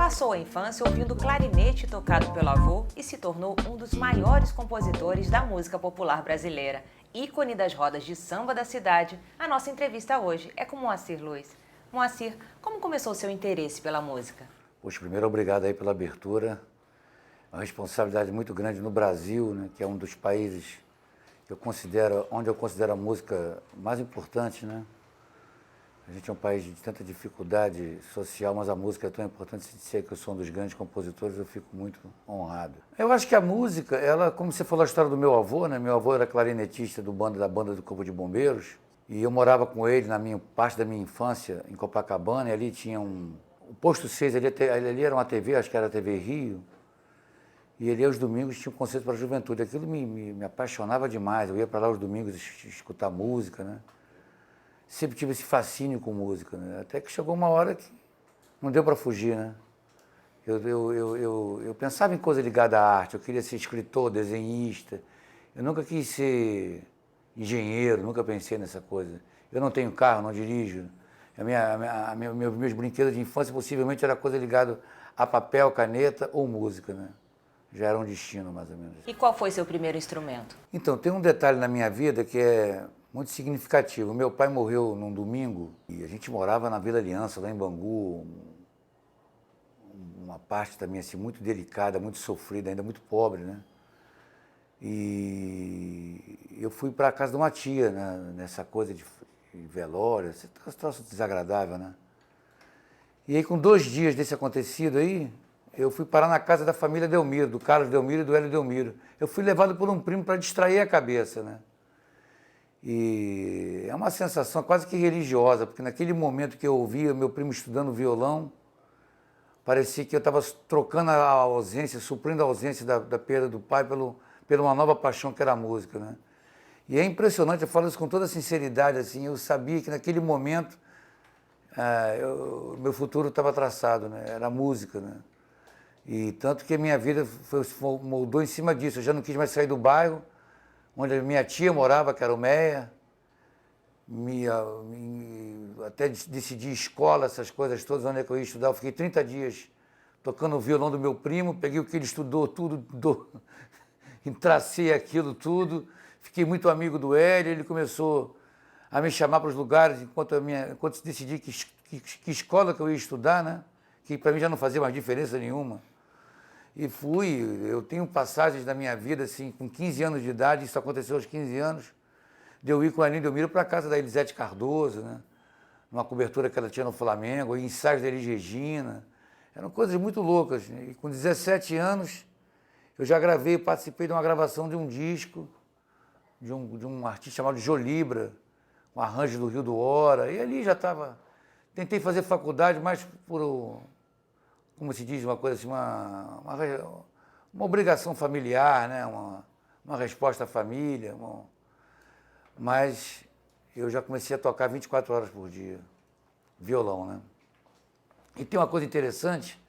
Passou a infância ouvindo clarinete tocado pelo avô e se tornou um dos maiores compositores da música popular brasileira. Ícone das rodas de samba da cidade, a nossa entrevista hoje é com Moacir Luiz. Moacir, como começou o seu interesse pela música? Poxa, primeiro obrigado aí pela abertura. É uma responsabilidade muito grande no Brasil, né, que é um dos países que onde eu considero a música mais importante, né? A gente é um país de tanta dificuldade social, mas a música é tão importante. Se disser que eu sou um dos grandes compositores, eu fico muito honrado. Eu acho que a música, ela, como você falou a história do meu avô, né? Meu avô era clarinetista da banda do Corpo de Bombeiros, e eu morava com ele na parte da minha infância, em Copacabana, e ali tinha o posto 6, ali era uma TV, acho que era a TV Rio, e ali aos domingos tinha um concerto para a juventude. Aquilo me apaixonava demais, eu ia para lá aos domingos escutar música, né? Sempre tive esse fascínio com música, né? Até que chegou uma hora que não deu para fugir, né? Eu pensava em coisa ligada à arte, eu queria ser escritor, desenhista, eu nunca quis ser engenheiro, nunca pensei nessa coisa. Eu não tenho carro, não dirijo. Meus brinquedos de infância possivelmente era coisa ligada a papel, caneta ou música, né? Já era um destino, mais ou menos. E qual foi seu primeiro instrumento? Então, tem um detalhe na minha vida que é muito significativo. Meu pai morreu num domingo e a gente morava na Vila Aliança, lá em Bangu, uma parte também assim, muito delicada, muito sofrida, ainda muito pobre, né? E eu fui para a casa de uma tia, né? Nessa coisa de velório, esse troço desagradável, né? E aí, com 2 dias desse acontecido aí, eu fui parar na casa da família Delmiro, do Carlos Delmiro e do Hélio Delmiro. Eu fui levado por um primo para distrair a cabeça, né? E é uma sensação quase que religiosa, porque naquele momento que eu ouvia meu primo estudando violão, parecia que eu estava trocando a ausência, suprindo a ausência da perda do pai pela uma nova paixão que era a música, né? E é impressionante, eu falo isso com toda sinceridade, assim, eu sabia que naquele momento meu futuro estava traçado, né? Era a música, né? E tanto que a minha vida moldou em cima disso. Eu já não quis mais sair do bairro onde a minha tia morava, que era o Meia. Até decidi escola, essas coisas todas, onde é que eu ia estudar. Eu fiquei 30 dias tocando o violão do meu primo, peguei o que ele estudou tudo, entracei aquilo tudo. Fiquei muito amigo do Hélio, ele começou a me chamar para os lugares enquanto decidi que escola que eu ia estudar, né? Que para mim já não fazia mais diferença nenhuma. E eu tenho passagens da minha vida, assim, com 15 anos de idade, isso aconteceu aos 15 anos, de eu ir com a Aline Delmiro para a casa da Elisete Cardoso, né? Numa cobertura que ela tinha no Flamengo, ensaios da Elis Regina, eram coisas muito loucas. Né? E com 17 anos, eu já participei de uma gravação de um disco, de um artista chamado Jolibra, com arranjo do Rio do Hora, e ali já estava... Tentei fazer faculdade, mas como se diz, uma coisa assim, uma obrigação familiar, né? Uma resposta à família, mas eu já comecei a tocar 24 horas por dia, violão, né? E tem uma coisa interessante,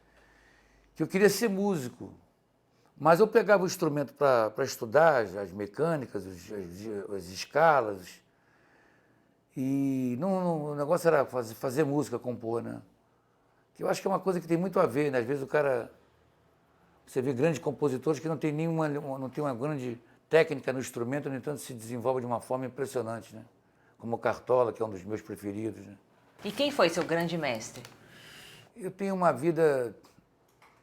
que eu queria ser músico, mas eu pegava o instrumento para estudar, as mecânicas, as escalas, e o negócio era fazer música, compor, né? Que eu acho que é uma coisa que tem muito a ver, né? Às vezes você vê grandes compositores que não tem uma grande técnica no instrumento, no entanto se desenvolve de uma forma impressionante, né? Como o Cartola, que é um dos meus preferidos, né? E quem foi seu grande mestre? Eu tenho uma vida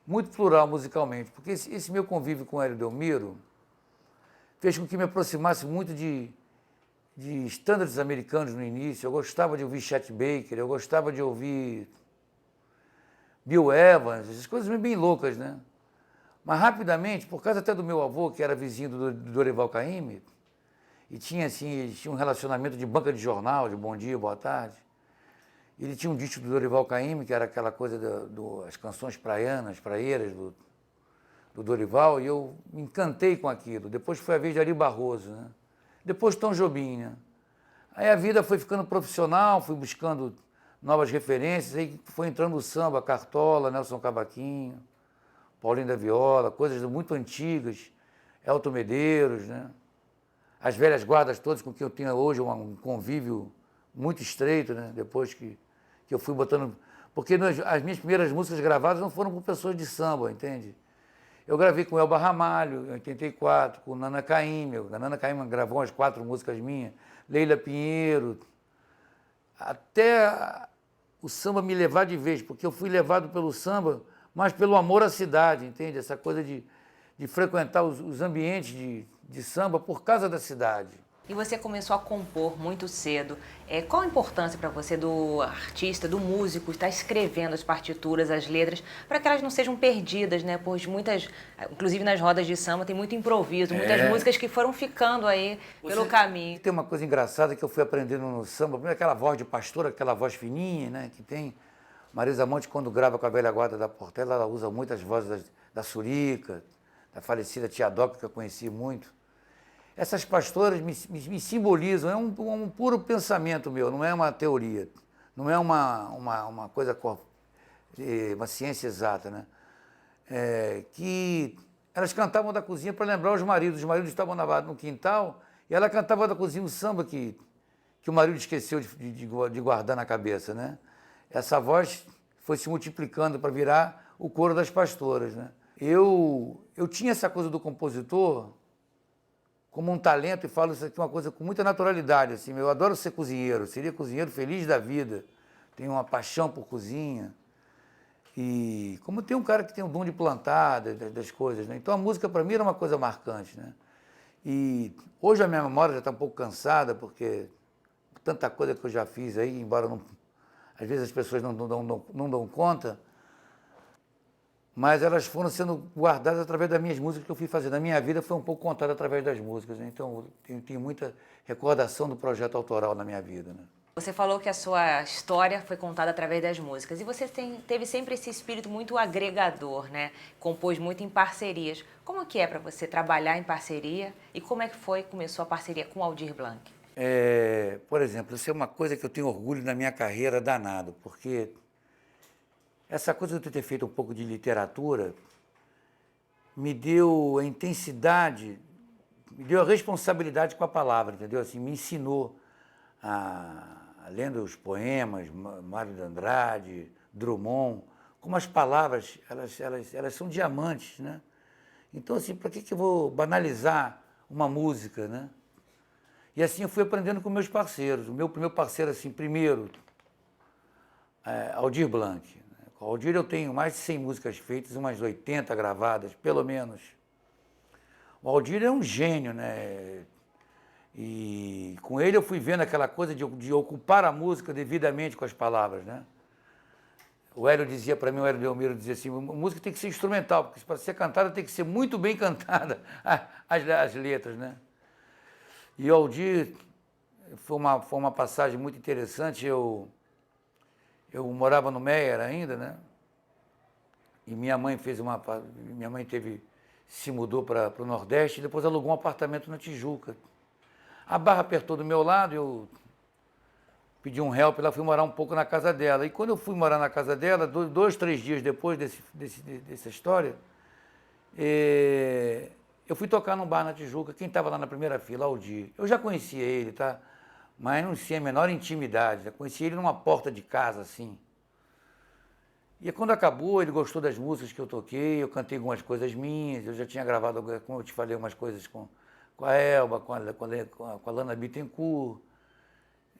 muito plural musicalmente, porque esse meu convívio com o Hélio Delmiro fez com que me aproximasse muito de estándares americanos no início. Eu gostava de ouvir Chet Baker, eu gostava de ouvir Bill Evans, essas coisas bem loucas, né? Mas rapidamente, por causa até do meu avô, que era vizinho do Dorival Caymmi, e tinha um relacionamento de banca de jornal, de bom dia, boa tarde. Ele tinha um disco do Dorival Caymmi, que era aquela coisa das canções praieiras do Dorival, e eu me encantei com aquilo. Depois foi a vez de Ari Barroso, né? Depois Tom Jobim, né? Aí a vida foi ficando profissional, fui buscando novas referências, aí foi entrando o samba, Cartola, Nelson Cavaquinho, Paulinho da Viola, coisas muito antigas, Elton Medeiros, né? As velhas guardas todas com quem eu tenho hoje um convívio muito estreito, né? Depois que eu fui Porque as minhas primeiras músicas gravadas não foram com pessoas de samba, entende? Eu gravei com Elba Ramalho, em 84, com Nana Caymmi. A Nana Caymmi gravou umas 4 músicas minhas. Leila Pinheiro. Até o samba me levar de vez, porque eu fui levado pelo samba, mas pelo amor à cidade, entende? Essa coisa de frequentar os ambientes de samba por causa da cidade. E você começou a compor muito cedo. Qual a importância para você do artista, do músico, estar escrevendo as partituras, as letras, para que elas não sejam perdidas, né? Pois muitas, inclusive nas rodas de samba, tem muito improviso, muitas músicas que foram ficando aí pelo caminho. Tem uma coisa engraçada que eu fui aprendendo no samba, primeiro aquela voz de pastora, aquela voz fininha, né? Que tem. Marisa Monte, quando grava com a velha guarda da Portela, ela usa muitas vozes da Surica, da falecida Tia Doca, que eu conheci muito. Essas pastoras me simbolizam, é um puro pensamento meu, não é uma teoria, não é uma coisa, uma ciência exata, né? Que elas cantavam da cozinha para lembrar os maridos estavam no quintal e ela cantava da cozinha um samba que o marido esqueceu de guardar na cabeça, né? Essa voz foi se multiplicando para virar o coro das pastoras, né? Eu tinha essa coisa do compositor como um talento, e falo isso aqui uma coisa com muita naturalidade, assim, eu adoro ser cozinheiro, seria cozinheiro feliz da vida, tenho uma paixão por cozinha, e como tem um cara que tem o dom de plantar das coisas, né? Então a música para mim era uma coisa marcante, né? E hoje a minha memória já está um pouco cansada, porque tanta coisa que eu já fiz aí, embora às vezes as pessoas não dão conta, mas elas foram sendo guardadas através das minhas músicas que eu fui fazendo. A minha vida foi um pouco contada através das músicas, né? Então eu tenho muita recordação do projeto autoral na minha vida, né? Você falou que a sua história foi contada através das músicas e você teve sempre esse espírito muito agregador, né? Compôs muito em parcerias. Como que é para você trabalhar em parceria e como é que começou a parceria com Aldir Blanc? Por exemplo, isso é uma coisa que eu tenho orgulho na minha carreira danado, porque essa coisa de eu ter feito um pouco de literatura me deu a intensidade, me deu a responsabilidade com a palavra, entendeu? Assim, me ensinou lendo os poemas, Mário de Andrade, Drummond, como as palavras, elas são diamantes, né? Então, assim, para que eu vou banalizar uma música, né? E assim eu fui aprendendo com meus parceiros. O meu primeiro parceiro, assim, primeiro, Aldir Blanc. Com o Aldir eu tenho mais de 100 músicas feitas, umas 80 gravadas, pelo menos. O Aldir é um gênio, né? E com ele eu fui vendo aquela coisa de ocupar a música devidamente com as palavras, né? O Hélio dizia para mim, o Hélio Delmiro dizia assim, a música tem que ser instrumental, porque para ser cantada tem que ser muito bem cantada as letras, né? E o Aldir foi uma passagem muito interessante. Eu morava no Meier ainda, né? E minha mãe se mudou para o Nordeste e depois alugou um apartamento na Tijuca. A barra apertou do meu lado, eu pedi um help, ela fui morar um pouco na casa dela. E quando eu fui morar na casa dela, 2, 3 dias depois dessa história, eu fui tocar num bar na Tijuca. Quem estava lá na primeira fila? Aldir. Eu já conhecia ele, tá? Mas não tinha a menor intimidade. Já conhecia ele numa porta de casa, assim. E quando acabou, ele gostou das músicas que eu toquei, eu cantei algumas coisas minhas, eu já tinha gravado, como eu te falei, umas coisas com a Elba, com a Lana Bittencourt.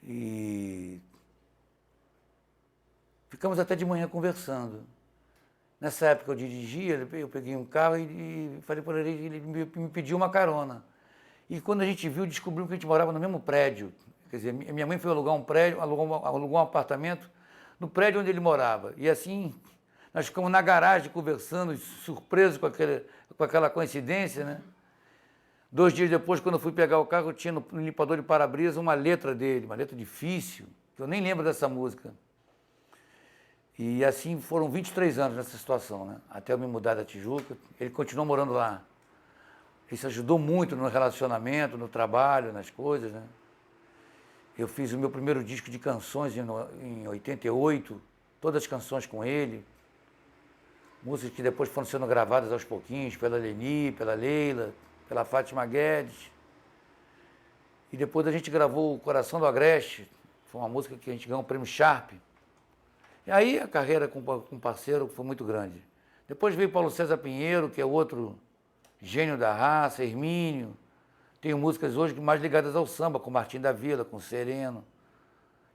E ficamos até de manhã conversando. Nessa época eu dirigia, eu peguei um carro e falei para ele me pediu uma carona. E quando a gente viu, descobrimos que a gente morava no mesmo prédio. Quer dizer, minha mãe foi alugar um prédio, alugou um apartamento no prédio onde ele morava. E assim, nós ficamos na garagem conversando, surpresos com aquela coincidência, né? 2 dias depois, quando eu fui pegar o carro, eu tinha no limpador de para-brisa uma letra dele, uma letra difícil, que eu nem lembro dessa música. E assim foram 23 anos nessa situação, né? Até eu me mudar da Tijuca. Ele continuou morando lá. Isso ajudou muito no relacionamento, no trabalho, nas coisas, né? Eu fiz o meu primeiro disco de canções em 88, todas as canções com ele. Músicas que depois foram sendo gravadas aos pouquinhos, pela Leni, pela Leila, pela Fátima Guedes. E depois a gente gravou O Coração do Agreste, foi uma música que a gente ganhou o prêmio Sharp. E aí a carreira com um parceiro foi muito grande. Depois veio Paulo César Pinheiro, que é outro gênio da raça, Hermínio. Tenho músicas hoje mais ligadas ao samba, com Martim da Vila, com Sereno.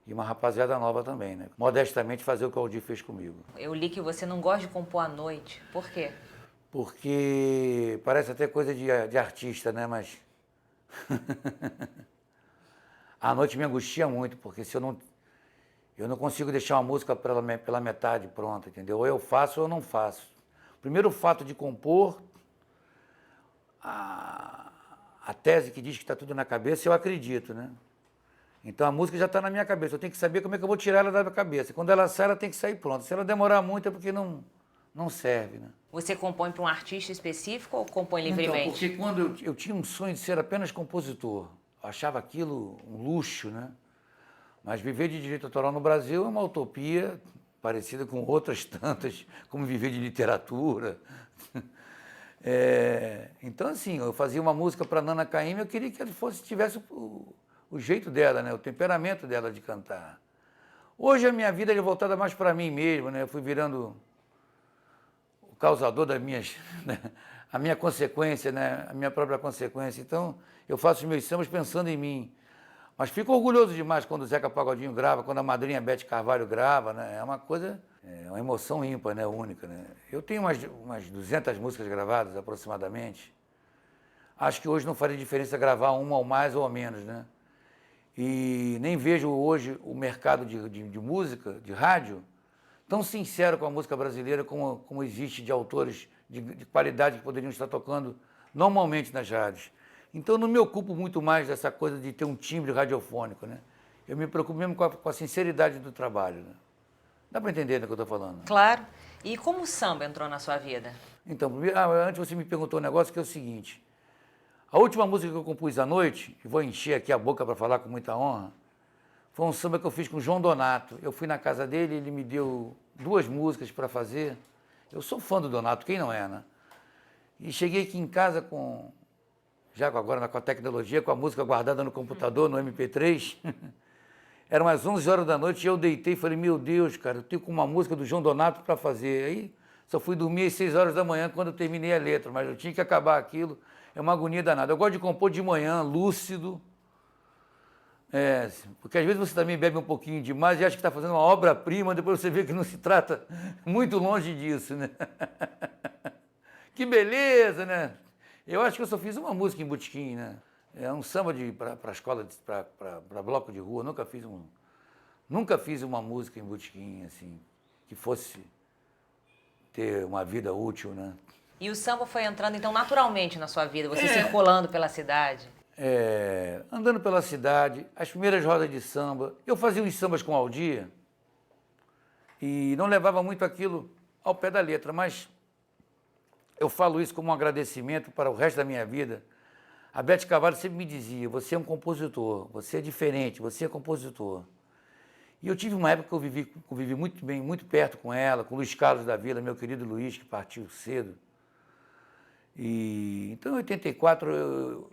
E uma rapaziada nova também, né? Modestamente fazer o que o Aldir fez comigo. Eu li que você não gosta de compor à noite. Por quê? Porque parece até coisa de artista, né? Mas à noite me angustia muito, porque se eu não consigo deixar uma música pela metade pronta, entendeu? Ou eu faço ou eu não faço. Primeiro, o fato de compor, a tese que diz que está tudo na cabeça, eu acredito, né? Então a música já está na minha cabeça, eu tenho que saber como é que eu vou tirar ela da minha cabeça. Quando ela sai, ela tem que sair pronta. Se ela demorar muito é porque não serve, né? Você compõe para um artista específico ou compõe Então, livremente? porque quando eu tinha um sonho de ser apenas compositor, eu achava aquilo um luxo, né? Mas viver de direito autoral no Brasil é uma utopia parecida com outras tantas, como viver de literatura. Então, assim, eu fazia uma música para Nana Caymmi, eu queria que ela tivesse o jeito dela, né? O temperamento dela de cantar. Hoje a minha vida é voltada mais para mim mesmo, né? Eu fui virando o causador das minhas, né? A minha consequência, né? A minha própria consequência. Então, eu faço os meus sambas pensando em mim. Mas fico orgulhoso demais quando o Zeca Pagodinho grava, quando a madrinha Beth Carvalho grava, né? É uma coisa, é uma emoção ímpar, né? Única, né? Eu tenho umas 200 músicas gravadas, aproximadamente. Acho que hoje não faria diferença gravar uma ou mais ou menos, né? E nem vejo hoje o mercado de música, de rádio, tão sincero com a música brasileira como existe de autores de qualidade que poderiam estar tocando normalmente nas rádios. Então eu não me ocupo muito mais dessa coisa de ter um timbre radiofônico, né? Eu me preocupo mesmo com a sinceridade do trabalho, né? Dá para entender do que eu estou falando? Claro. E como o samba entrou na sua vida? Então, antes você me perguntou um negócio que é o seguinte. A última música que eu compus à noite, e vou encher aqui a boca para falar com muita honra, foi um samba que eu fiz com o João Donato. Eu fui na casa dele, ele me deu 2 músicas para fazer. Eu sou fã do Donato, quem não é, né? E cheguei aqui em casa agora com a tecnologia, com a música guardada no computador, no MP3. Eram umas 11 horas da noite e eu deitei e falei, meu Deus, cara, eu tenho uma música do João Donato para fazer. Aí só fui dormir às 6 horas da manhã quando eu terminei a letra, mas eu tinha que acabar aquilo. É uma agonia danada. Eu gosto de compor de manhã, lúcido. Porque às vezes você também bebe um pouquinho demais e acha que está fazendo uma obra-prima, depois você vê que não se trata muito longe disso, né? Que beleza, né? Eu acho que eu só fiz uma música em botequim, né? É um samba para escola, para bloco de rua. Nunca fiz uma música em botequim, assim, que fosse ter uma vida útil, né? E o samba foi entrando, então, naturalmente na sua vida, você circulando pela cidade? Andando pela cidade, as primeiras rodas de samba. Eu fazia uns sambas com Aldir e não levava muito aquilo ao pé da letra, mas eu falo isso como um agradecimento para o resto da minha vida. A Beth Carvalho sempre me dizia, você é um compositor, você é diferente, você é compositor. E eu tive uma época que eu vivi muito bem, muito perto com ela, com o Luiz Carlos da Vila, meu querido Luiz, que partiu cedo. Então, em 84,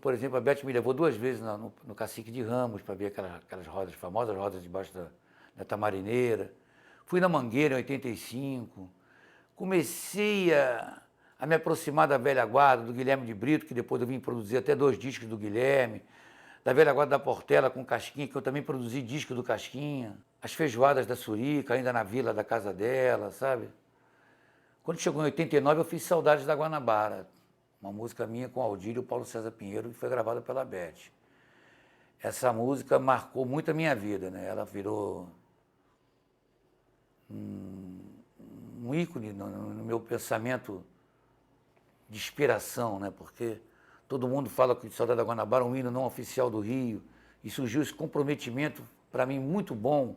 por exemplo, a Beth me levou 2 vezes no Cacique de Ramos para ver aquelas rodas, famosas rodas debaixo da Tamarineira. Fui na Mangueira em 85. Comecei a me aproximar da velha guarda, do Guilherme de Brito, que depois eu vim produzir até 2 discos do Guilherme. Da velha guarda da Portela com Casquinha, que eu também produzi disco do Casquinha. As feijoadas da Surica, ainda na vila da casa dela, sabe? Quando chegou em 89, eu fiz Saudades da Guanabara, uma música minha com Aldir e o Paulo César Pinheiro, que foi gravada pela Beth. Essa música marcou muito a minha vida, né? Ela virou um ícone no meu pensamento de inspiração, né? Porque todo mundo fala que Saudade da Guanabara é um hino não oficial do Rio, e surgiu esse comprometimento, para mim, muito bom,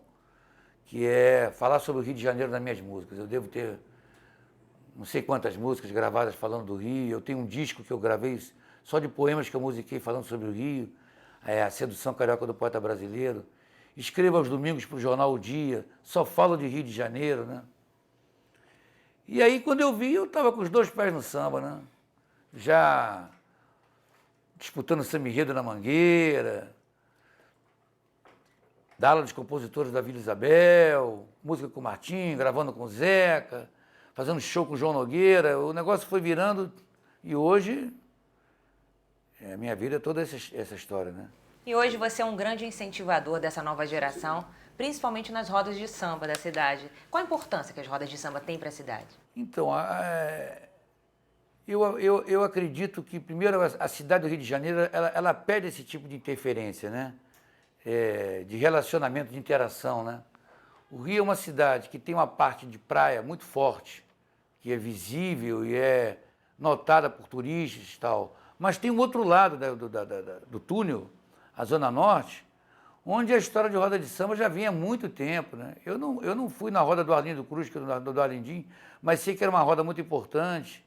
que é falar sobre o Rio de Janeiro nas minhas músicas. Eu devo ter não sei quantas músicas gravadas falando do Rio, eu tenho um disco que eu gravei só de poemas que eu musiquei falando sobre o Rio, A Sedução Carioca do Poeta Brasileiro. Escrevo aos domingos para o jornal O Dia, só falo de Rio de Janeiro, né? E aí, quando eu vi, eu estava com os 2 pés no samba, né? Já disputando samba enredo na Mangueira, dar aula dos compositores da Vila Isabel, música com o Martinho, gravando com o Zeca, fazendo show com o João Nogueira. O negócio foi virando e hoje a minha vida é toda essa história, né? E hoje você é um grande incentivador dessa nova geração, principalmente nas rodas de samba da cidade. Qual a importância que as rodas de samba têm para a cidade? Então, eu acredito que, primeiro, a cidade do Rio de Janeiro, ela pede esse tipo de interferência, né? De relacionamento, de interação, né? O Rio é uma cidade que tem uma parte de praia muito forte, que é visível e é notada por turistas e tal, mas tem um outro lado do túnel, a Zona Norte, onde a história de roda de samba já vinha há muito tempo, né? Eu não fui na roda do Arlindo Cruz, que é do Alindim, mas sei que era uma roda muito importante.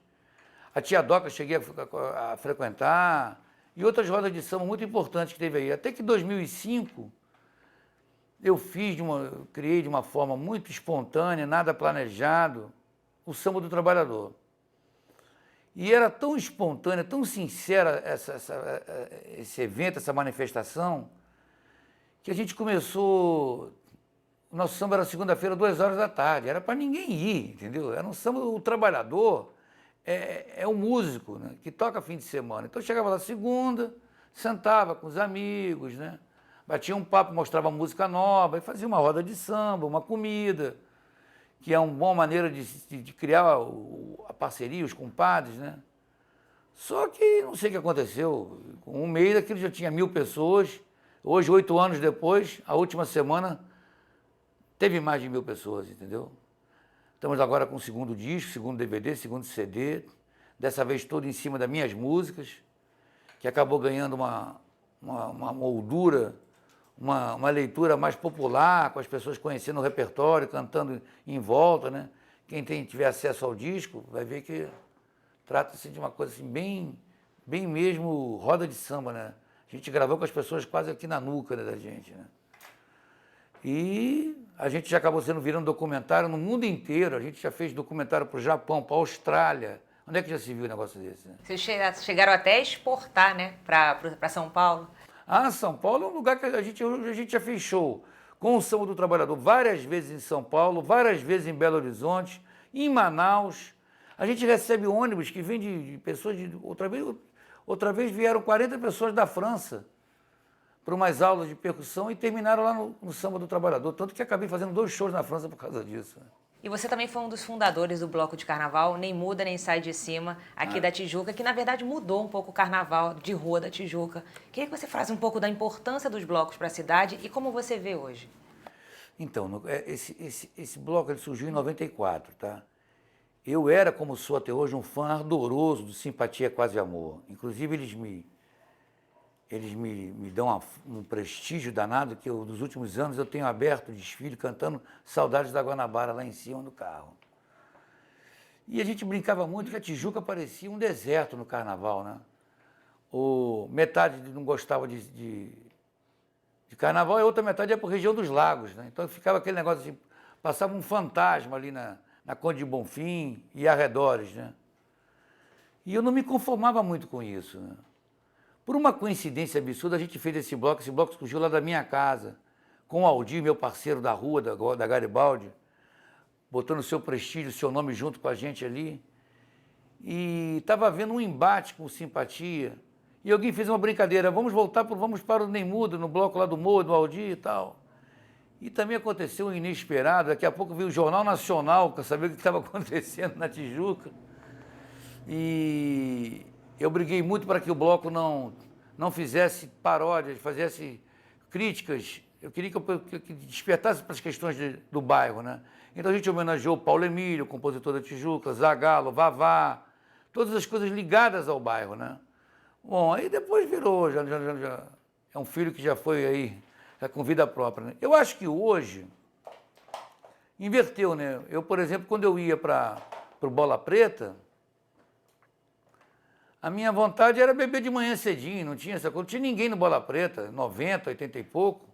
A Tia Doca eu cheguei a frequentar, e outras rodas de samba muito importantes que teve aí. Até que em 2005, eu criei de uma forma muito espontânea, nada planejado, o Samba do Trabalhador. E era tão espontânea, tão sincera esse evento, essa manifestação, que a gente começou. O nosso samba era segunda-feira, 2 horas da tarde. Era para ninguém ir, entendeu? Era um samba do trabalhador, é um músico, né, que toca fim de semana. Então eu chegava lá segunda, sentava com os amigos, né? Batia um papo, mostrava música nova, e fazia uma roda de samba, uma comida, que é uma boa maneira de criar a parceria, os compadres, né? Só que não sei o que aconteceu. Com um mês aquilo já tinha 1000 pessoas. Hoje, 8 anos depois, a última semana, teve mais de 1000 pessoas, entendeu? Estamos agora com o segundo disco, segundo DVD, segundo CD, dessa vez todo em cima das minhas músicas, que acabou ganhando uma moldura, uma leitura mais popular, com as pessoas conhecendo o repertório, cantando em volta, né? Quem tiver acesso ao disco vai ver que trata-se de uma coisa assim, bem mesmo roda de samba, né? A gente gravou com as pessoas quase aqui na nuca, né, da gente, né? E a gente já acabou virando documentário no mundo inteiro. A gente já fez documentário para o Japão, para a Austrália. Onde é que já se viu um negócio desse, né? Vocês chegaram até a exportar, né, para São Paulo? Ah, São Paulo é um lugar que a gente já fez show com o Samba do Trabalhador várias vezes em São Paulo, várias vezes em Belo Horizonte, em Manaus. A gente recebe ônibus que vem de pessoas de... Outra vez vieram 40 pessoas da França para umas aulas de percussão e terminaram lá no Samba do Trabalhador. Tanto que acabei fazendo 2 shows na França por causa disso. E você também foi um dos fundadores do Bloco de Carnaval, Nem Muda Nem Sai de Cima, aqui da Tijuca, que na verdade mudou um pouco o carnaval de rua da Tijuca. Queria que você falasse um pouco da importância dos blocos para a cidade e como você vê hoje. Então, esse bloco ele surgiu em 94, tá? Eu era, como sou até hoje, um fã ardoroso do Simpatia Quase Amor. Inclusive, eles me dão um prestígio danado, que nos últimos anos eu tenho aberto desfile cantando Saudades da Guanabara lá em cima do carro. E a gente brincava muito que a Tijuca parecia um deserto no carnaval, né? Metade não gostava de carnaval e a outra metade ia para a região dos lagos, né? Então ficava aquele negócio assim, passava um fantasma ali na Conde de Bonfim e arredores, né? E eu não me conformava muito com isso, né? Por uma coincidência absurda, a gente fez esse bloco surgiu lá da minha casa, com o Aldir, meu parceiro da rua, da Garibaldi, botando seu prestígio, seu nome junto com a gente ali. E estava havendo um embate com Simpatia, e alguém fez uma brincadeira, vamos para o Nem Muda, no bloco lá do Moa, do Aldir e tal. E também aconteceu um inesperado, daqui a pouco veio o Jornal Nacional para saber o que estava acontecendo na Tijuca. E eu briguei muito para que o bloco não fizesse paródias, fizesse críticas. Eu queria que despertasse para as questões do bairro, né? Então a gente homenageou Paulo Emílio, compositor da Tijuca, Zagalo, Vavá, todas as coisas ligadas ao bairro, né? Bom, aí depois virou, já é um filho que já foi aí, já com vida própria, né? Eu acho que hoje inverteu, né? Eu, por exemplo, quando eu ia para o Bola Preta, a minha vontade era beber de manhã cedinho, não tinha essa coisa, não tinha ninguém no Bola Preta, 90, 80 e pouco.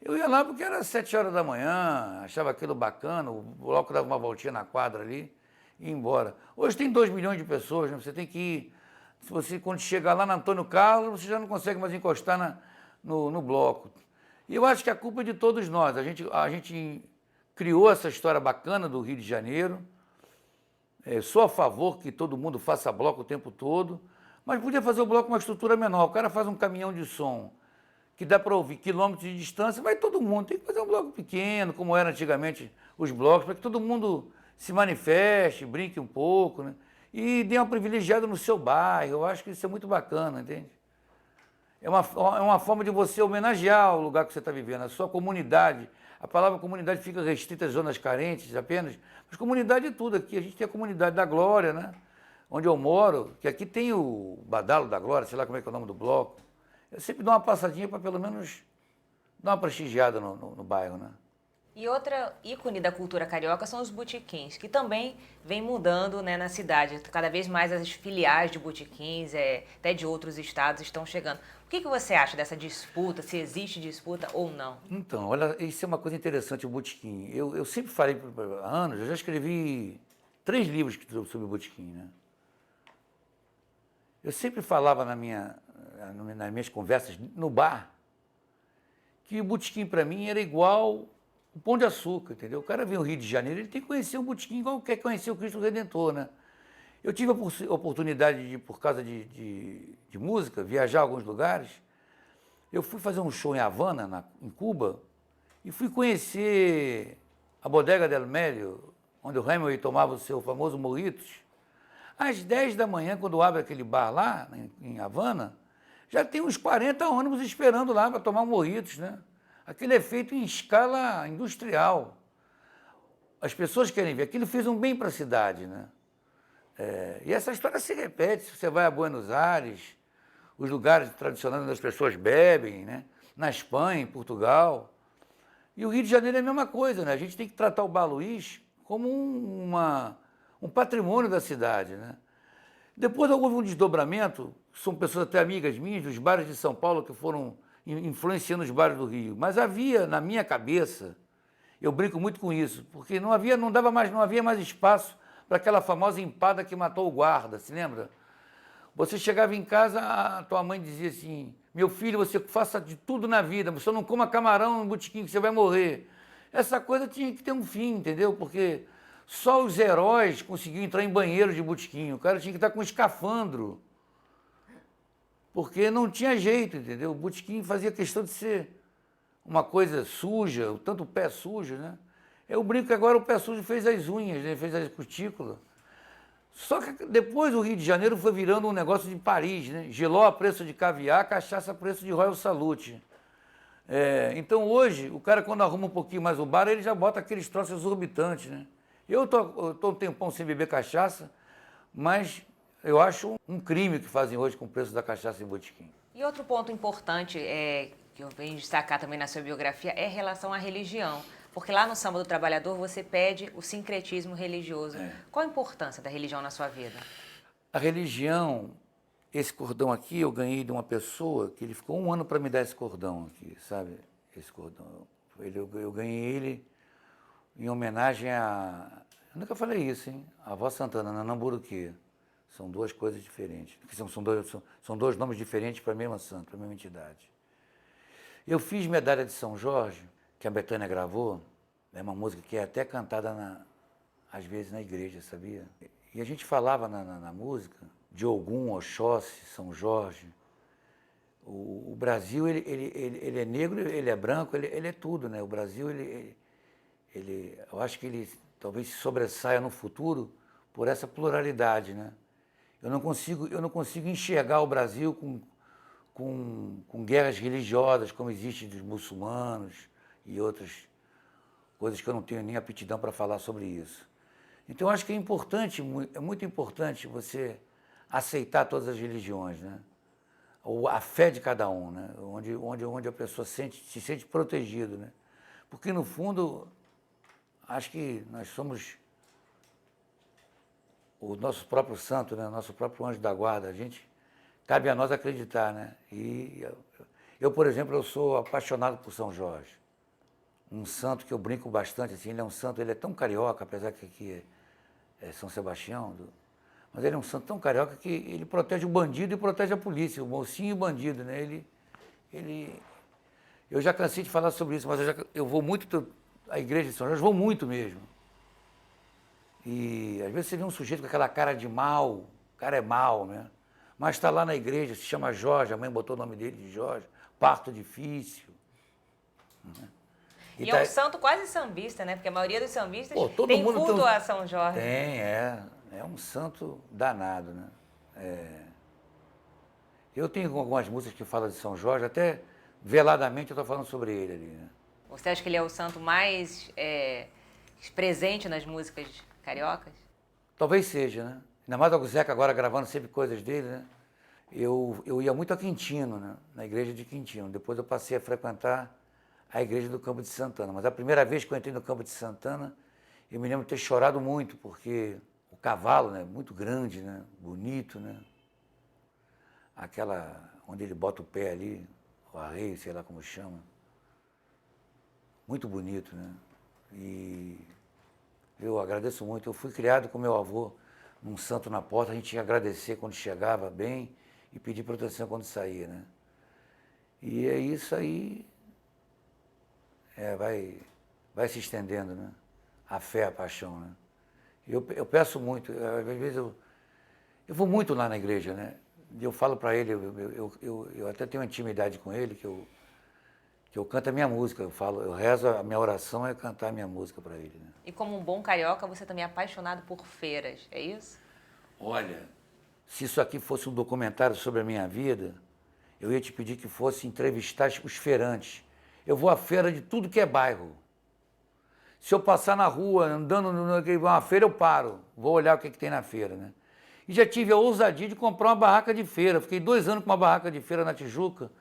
Eu ia lá porque era 7 horas da manhã, achava aquilo bacana, o bloco dava uma voltinha na quadra ali e ia embora. Hoje tem 2 milhões de pessoas, né? Você tem que ir, quando chegar lá na Antônio Carlos, você já não consegue mais encostar no bloco. E eu acho que a culpa é de todos nós. A gente criou essa história bacana do Rio de Janeiro. Sou a favor que todo mundo faça bloco o tempo todo, mas podia fazer o bloco com uma estrutura menor. O cara faz um caminhão de som que dá para ouvir quilômetros de distância, vai todo mundo. Tem que fazer um bloco pequeno, como era antigamente os blocos, para que todo mundo se manifeste, brinque um pouco, né? E dê uma privilegiada no seu bairro. Eu acho que isso é muito bacana, entende? É uma forma de você homenagear o lugar que você está vivendo, a sua comunidade. A palavra comunidade fica restrita às zonas carentes apenas, mas comunidade é tudo aqui. A gente tem a comunidade da Glória, né? Onde eu moro, que aqui tem o Badalo da Glória, sei lá como é que é o nome do bloco. Eu sempre dou uma passadinha para pelo menos dar uma prestigiada no bairro, né? E outra ícone da cultura carioca são os botequins, que também vem mudando, né, na cidade. Cada vez mais as filiais de botequins, até de outros estados, estão chegando. O que você acha dessa disputa, se existe disputa ou não? Então, olha, isso é uma coisa interessante, o botequim. Eu sempre falei há anos, eu já escrevi 3 livros sobre o botequim, né? Eu sempre falava nas minhas conversas no bar que o botequim para mim era igual o Pão de Açúcar, entendeu? O cara vem ao Rio de Janeiro, ele tem que conhecer o botequim igual quer conhecer o Cristo Redentor, né? Eu tive a oportunidade de, por causa de música, viajar a alguns lugares. Eu fui fazer um show em Havana, em Cuba, e fui conhecer a Bodega del Mélio, onde o Hemingway tomava o seu famoso Mojitos. Às 10 da manhã, quando abre aquele bar lá, em Havana, já tem uns 40 ônibus esperando lá para tomar Mojitos, né? Aquilo é feito em escala industrial. As pessoas querem ver. Aquilo fez um bem para a cidade, né? E essa história se repete. Se você vai a Buenos Aires, os lugares tradicionais onde as pessoas bebem, né? Na Espanha, em Portugal. E o Rio de Janeiro é a mesma coisa, né? A gente tem que tratar o Bar Luiz como um patrimônio da cidade, né? Depois houve um desdobramento, são pessoas até amigas minhas, dos bares de São Paulo que foram influenciando os bares do Rio. Mas havia, na minha cabeça, eu brinco muito com isso, porque não havia mais espaço para aquela famosa empada que matou o guarda, se lembra? Você chegava em casa, a tua mãe dizia assim, meu filho, você faça de tudo na vida, você não coma camarão no botequim que você vai morrer. Essa coisa tinha que ter um fim, entendeu? Porque só os heróis conseguiam entrar em banheiros de botequim, o cara tinha que estar com escafandro, porque não tinha jeito, entendeu? O botequim fazia questão de ser uma coisa suja, tanto o pé sujo, né? Eu brinco que agora o pé sujo fez as unhas, né? Fez as cutículas. Só que depois o Rio de Janeiro foi virando um negócio de Paris, né? Geló a preço de caviar, cachaça a preço de Royal Salute. Então hoje, o cara quando arruma um pouquinho mais o bar, ele já bota aqueles troços exorbitantes, né? Eu tô um tempão sem beber cachaça, mas eu acho um crime que fazem hoje com o preço da cachaça em botequim. E outro ponto importante que eu venho destacar também na sua biografia é em relação à religião. Porque lá no Samba do Trabalhador você pede o sincretismo religioso. Qual a importância da religião na sua vida? A religião, esse cordão aqui eu ganhei de uma pessoa que ele ficou 1 ano para me dar esse cordão aqui, sabe? Esse cordão. Eu ganhei ele em homenagem a... Eu nunca falei isso, hein? A avó Santana, na Namburuquê. São 2 coisas diferentes. São 2 nomes diferentes para a mesma santa, para a mesma entidade. Eu fiz Medalha de São Jorge, que a Bethânia gravou. É uma música que é até cantada, às vezes, na igreja, sabia? E a gente falava na música de Ogum, Oxóssi, São Jorge. O Brasil, ele é negro, ele é branco, ele é tudo, né? O Brasil, eu acho que ele talvez se sobressaia no futuro por essa pluralidade, né? Eu não consigo enxergar o Brasil com guerras religiosas, como existe dos muçulmanos e outras coisas que eu não tenho nem aptidão para falar sobre isso. Então, eu acho que é muito importante você aceitar todas as religiões, né? Ou a fé de cada um, né? Onde a pessoa se sente protegido, né? Porque, no fundo, acho que nós somos o nosso próprio santo, né? O nosso próprio anjo da guarda. Cabe a nós acreditar, né? E eu, por exemplo, eu sou apaixonado por São Jorge. Um santo que eu brinco bastante, assim, ele é um santo, ele é tão carioca, apesar que aqui é São Sebastião, mas ele é um santo tão carioca que ele protege o bandido e protege a polícia, o mocinho e o bandido, né? Eu já cansei de falar sobre isso, mas eu vou muito à igreja de São Jorge, vou muito mesmo. E às vezes você vê um sujeito com aquela cara de mal, o cara é mal, né? Mas está lá na igreja, se chama Jorge, a mãe botou o nome dele de Jorge, parto difícil. Né? E é um santo quase sambista, né? Porque a maioria dos sambistas todo tem mundo culto a São Jorge. É um santo danado, né? Eu tenho algumas músicas que falam de São Jorge, até veladamente eu estou falando sobre ele ali, né? Você acha que ele é o santo mais presente nas músicas cariocas? Talvez seja, né? Ainda mais o Zeca agora gravando sempre coisas dele, né? Eu ia muito a Quintino, né? Na igreja de Quintino. Depois eu passei a frequentar a igreja do Campo de Santana. Mas a primeira vez que eu entrei no Campo de Santana, eu me lembro de ter chorado muito, porque o cavalo, né? Muito grande, né? Bonito, né? Aquela onde ele bota o pé ali, o arreio, sei lá como chama. Muito bonito, né? E eu agradeço muito. Eu fui criado com meu avô num santo na porta, a gente tinha que agradecer quando chegava bem e pedir proteção quando saía, né? E é isso aí, vai se estendendo, né? A fé, a paixão, né? Eu peço muito, às vezes eu vou muito lá na igreja, né? Eu falo para ele, eu até tenho uma intimidade com ele, que eu canto a minha música, eu rezo, a minha oração é cantar a minha música para ele, né? E como um bom carioca, você também é apaixonado por feiras, é isso? Olha, se isso aqui fosse um documentário sobre a minha vida, eu ia te pedir que fosse entrevistar os feirantes. Eu vou à feira de tudo que é bairro. Se eu passar na rua, andando numa feira, eu paro, vou olhar o que tem na feira, né? E já tive a ousadia de comprar uma barraca de feira. Fiquei 2 anos com uma barraca de feira na Tijuca,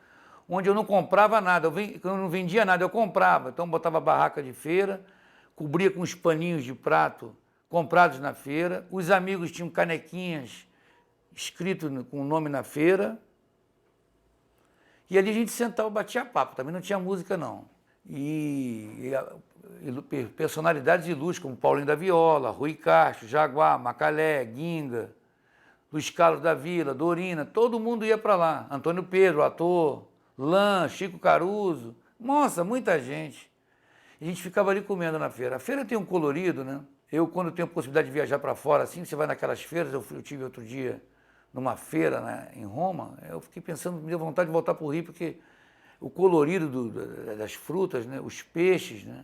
onde eu não comprava nada, eu não vendia nada, eu comprava. Então botava barraca de feira, cobria com os paninhos de prato comprados na feira. Os amigos tinham canequinhas escrito com o nome na feira. E ali a gente sentava, batia papo, também não tinha música não. E personalidades ilustres como Paulinho da Viola, Rui Castro, Jaguar, Macalé, Guinga, Luiz Carlos da Vila, Dorina, todo mundo ia para lá. Antônio Pedro, ator, Lã, Chico Caruso, nossa, muita gente. E a gente ficava ali comendo na feira. A feira tem um colorido, né? Eu, quando tenho a possibilidade de viajar para fora, assim, você vai naquelas feiras, eu tive outro dia numa feira, né, em Roma, eu fiquei pensando, me deu vontade de voltar para o Rio, porque o colorido das frutas, né, os peixes, né?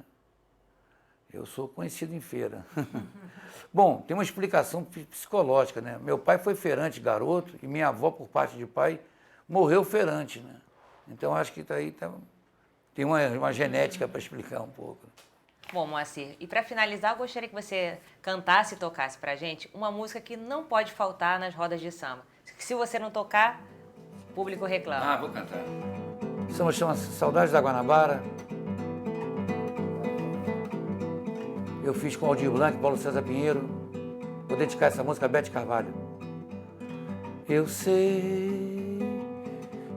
Eu sou conhecido em feira. Bom, tem uma explicação psicológica, né? Meu pai foi feirante garoto e minha avó, por parte de pai, morreu feirante, né? Então acho que tem uma genética para explicar um pouco. Bom, Moacir, e para finalizar, eu gostaria que você cantasse e tocasse pra gente uma música que não pode faltar nas rodas de samba. Se você não tocar, o público reclama. Vou cantar. O samba chama Saudades da Guanabara. Eu fiz com Aldir Blanc e Paulo César Pinheiro. Vou dedicar essa música a Bete Carvalho. Eu sei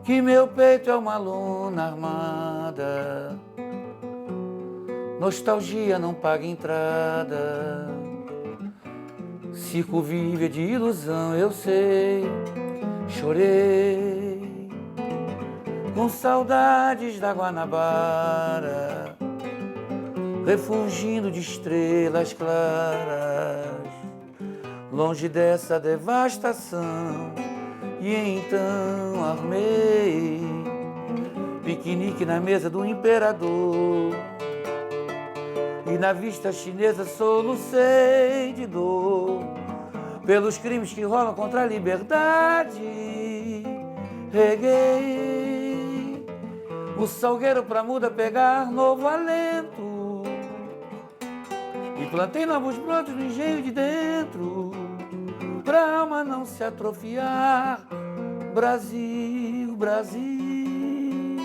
que meu peito é uma lona armada, nostalgia não paga entrada, circo vive de ilusão, eu sei. Chorei com saudades da Guanabara, refugindo de estrelas claras, longe dessa devastação. E então armei piquenique na mesa do imperador, e na vista chinesa solucei de dor pelos crimes que rolam contra a liberdade. Reguei o salgueiro pra muda pegar novo alento e plantei novos brotos no engenho de dentro, pra alma não se atrofiar. Brasil, Brasil,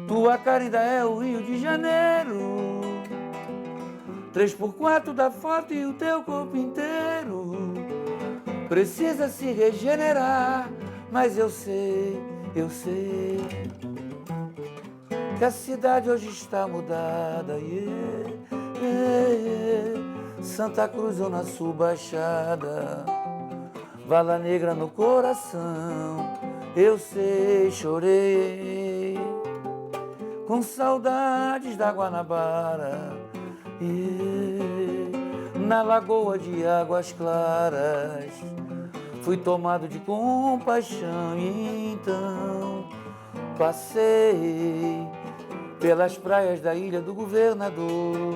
tua cara ainda é o Rio de Janeiro, 3x4 da foto e o teu corpo inteiro precisa se regenerar. Mas eu sei que a cidade hoje está mudada, yeah, yeah. Santa Cruz ou na Subaixada, Vala Negra no coração, eu sei, chorei com saudades da Guanabara, na lagoa de águas claras, fui tomado de compaixão e então passei pelas praias da Ilha do Governador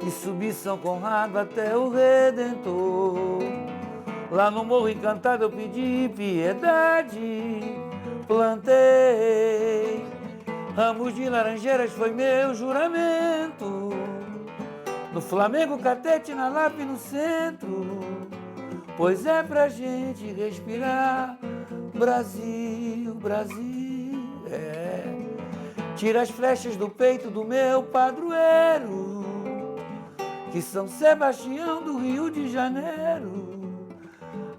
e subi São Conrado até o Redentor. Lá no Morro Encantado eu pedi piedade, plantei ramos de laranjeiras, foi meu juramento. No Flamengo, Catete, na Lapa e no centro, pois é pra gente respirar. Brasil, Brasil, Tira as flechas do peito do meu padroeiro, que São Sebastião do Rio de Janeiro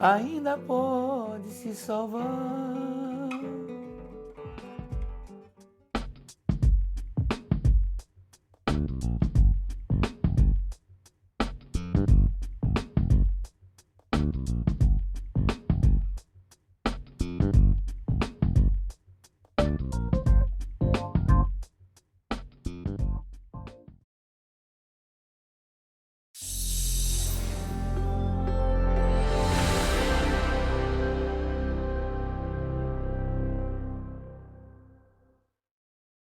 ainda pode se salvar.